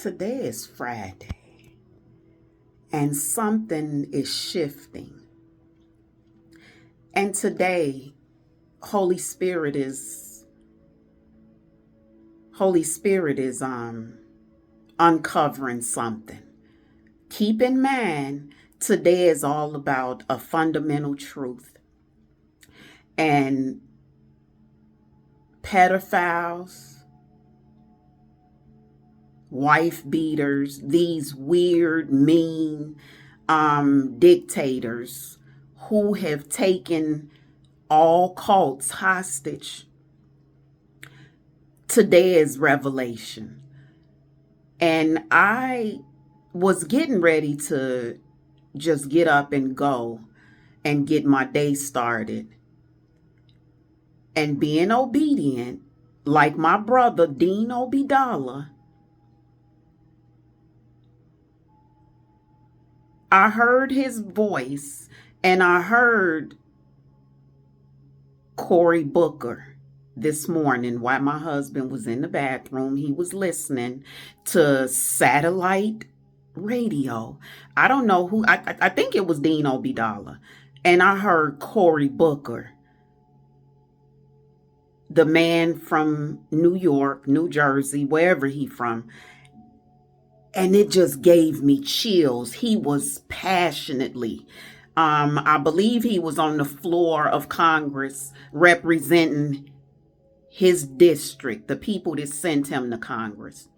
Today is Friday, and something is shifting. And today, Holy Spirit is uncovering something. Keep in mind, today is all about a fundamental truth. And pedophiles, wife beaters, these weird, mean dictators who have taken all cults hostage. Today is revelation. And I was getting ready to just get up and go and get my day started. And being obedient, like my brother, Dean Obidala, I heard his voice and I heard Cory Booker this morning while my husband was in the bathroom. He was listening to satellite radio. I don't know who, I think it was Dean Obidala. And I heard Cory Booker, the man from New York, New Jersey, wherever he from. And it just gave me chills. He was passionately, I believe he was on the floor of Congress representing his district, the people that sent him to Congress.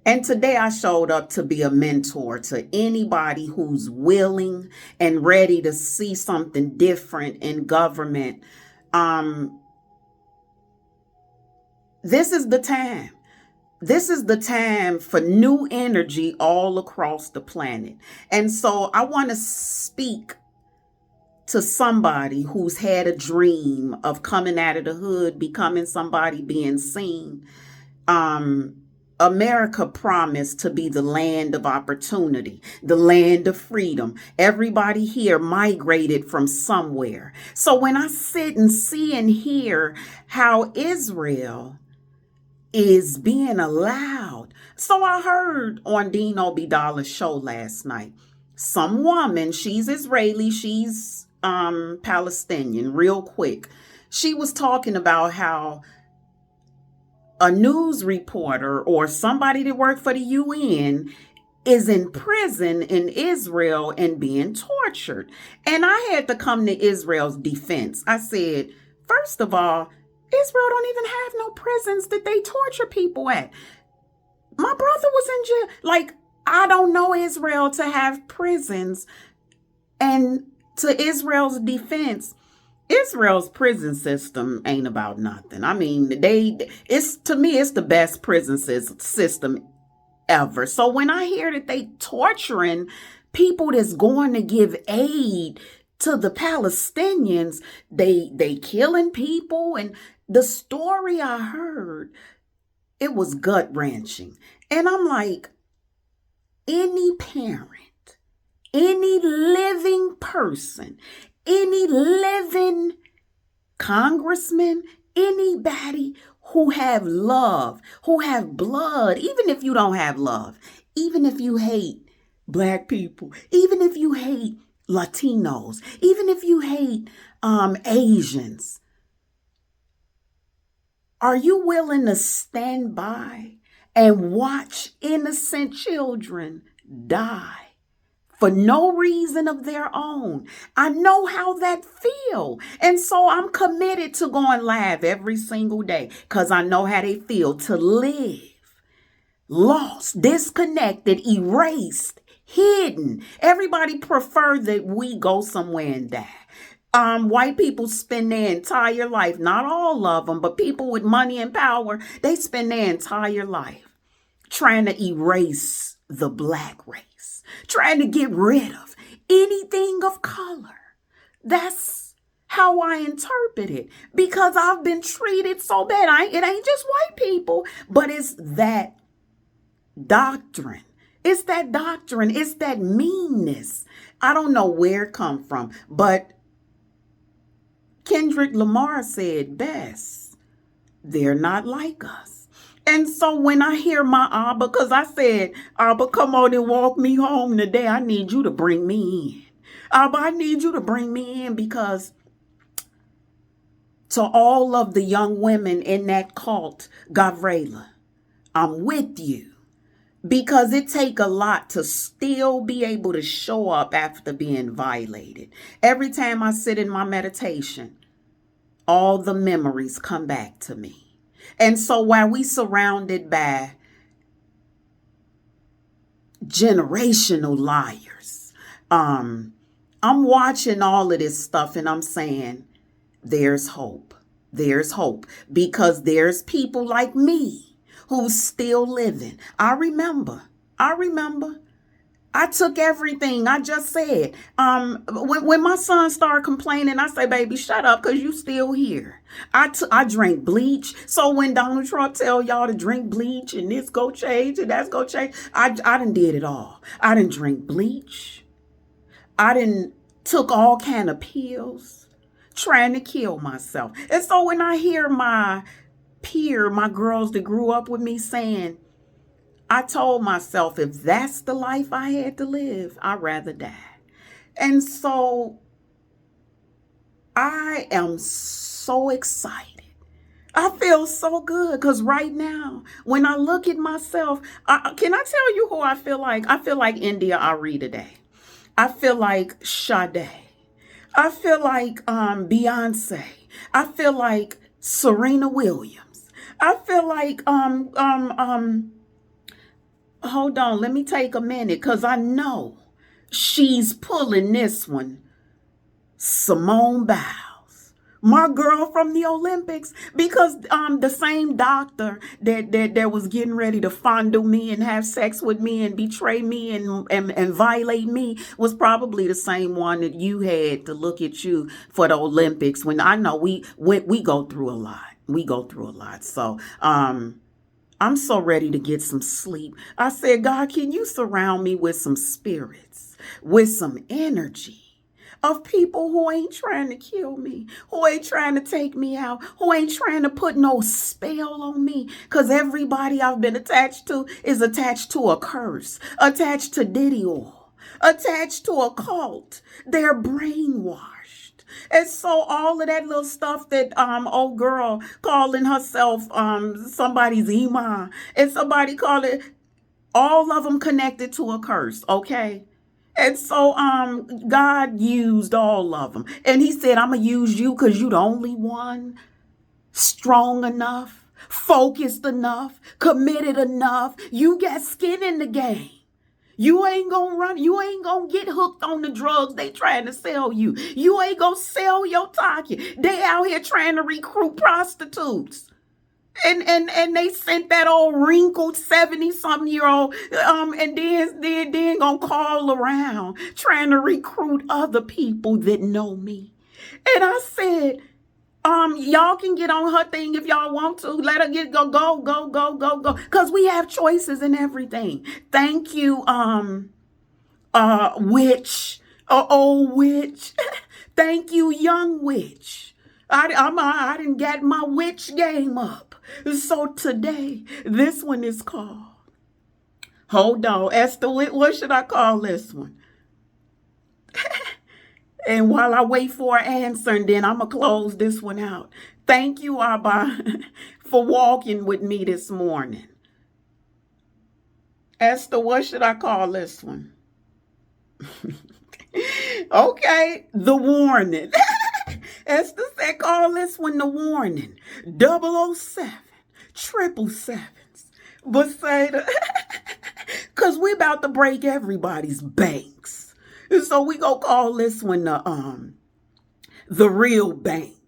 And today I showed up to be a mentor to anybody who's willing and ready to see something different in government. This is the time. This is the time for new energy all across the planet. And so I want to speak to somebody who's had a dream of coming out of the hood, becoming somebody, being seen. America promised to be the land of opportunity, the land of freedom. Everybody here migrated from somewhere. So when I sit and see and hear how Israel is being allowed. So I heard on Dean Obidala's show last night, some woman, she's Israeli, she's Palestinian, real quick. She was talking about how a news reporter or somebody that worked for the UN is in prison in Israel and being tortured. And I had to come to Israel's defense. I said, first of all, Israel don't even have no prisons that they torture people at. My brother was in jail. Like, I don't know Israel to have prisons. And to Israel's defense, Israel's prison system ain't about nothing. I mean, to me, it's the best prison system ever. So when I hear that they torturing people that's going to give aid to the Palestinians, they killing people, and the story I heard, it was gut-wrenching. And I'm like, any parent, any living person, any living congressman, anybody who have love, who have blood, even if you don't have love, even if you hate Black people, even if you hate Latinos, even if you hate Asians, are you willing to stand by and watch innocent children die for no reason of their own? I know how that feel. And so I'm committed to going live every single day because I know how they feel to live lost, disconnected, erased, hidden. Everybody prefer that we go somewhere and die. White people spend their entire life, not all of them, but people with money and power, they spend their entire life trying to erase the Black race, trying to get rid of anything of color. That's how I interpret it, because I've been treated so bad. It ain't just white people, but it's that doctrine. It's that doctrine. It's that meanness. I don't know where it come from, but Kendrick Lamar said best, they're not like us. And so when I hear my Abba, because I said, Abba, come on and walk me home today. I need you to bring me in. Abba, I need you to bring me in, because to all of the young women in that cult, Gavrela, I'm with you. Because it take a lot to still be able to show up after being violated. Every time I sit in my meditation, all the memories come back to me. And so while we surrounded by generational liars, I'm watching all of this stuff and I'm saying, there's hope. There's hope, because there's people like me who's still living. I remember. I took everything I just said. When my son started complaining, I say, baby, shut up, because you still here. I drank bleach. So when Donald Trump tell y'all to drink bleach and this go change and that's go change, I done did it all. I done drink bleach. I done took all kind of pills trying to kill myself. And so when I hear my girls that grew up with me saying, I told myself, if that's the life I had to live, I'd rather die. And so I am so excited. I feel so good, because right now, when I look at myself, can I tell you who I feel like? I feel like India Ari today. I feel like Sade. I feel like Beyonce. I feel like Serena Williams. I feel like hold on, let me take a minute, because I know she's pulling this one. Simone Biles, my girl from the Olympics, because the same doctor that was getting ready to fondle me and have sex with me and betray me and violate me was probably the same one that you had to look at you for the Olympics. When I know we go through a lot. We go through a lot. So I'm so ready to get some sleep. I said, God, can you surround me with some spirits, with some energy of people who ain't trying to kill me, who ain't trying to take me out, who ain't trying to put no spell on me, because everybody I've been attached to is attached to a curse, attached to Diddy oil, attached to a cult. They're brainwashed. And so all of that little stuff that old girl calling herself somebody's imam, and somebody call it, all of them connected to a curse, okay? And so God used all of them. And he said, I'm going to use you because you the only one strong enough, focused enough, committed enough. You got skin in the game. You ain't gonna run. You ain't gonna get hooked on the drugs they trying to sell you. You ain't gonna sell your target. They out here trying to recruit prostitutes. And they sent that old wrinkled 70-something-year-old and then gonna call around trying to recruit other people that know me. And I said, y'all can get on her thing if y'all want to. Let her go. Because we have choices in everything. Thank you, witch, old witch. Thank you, young witch. I didn't get my witch game up. So today, this one is called, hold on, Esther, what should I call this one? And while I wait for an answer, and then I'm going to close this one out. Thank you, Abba, for walking with me this morning. Esther, what should I call this one? Okay, the warning. Esther said, call this one the warning. 007, 777s. But say, because we about to break everybody's banks. So we gonna call this one the real bank.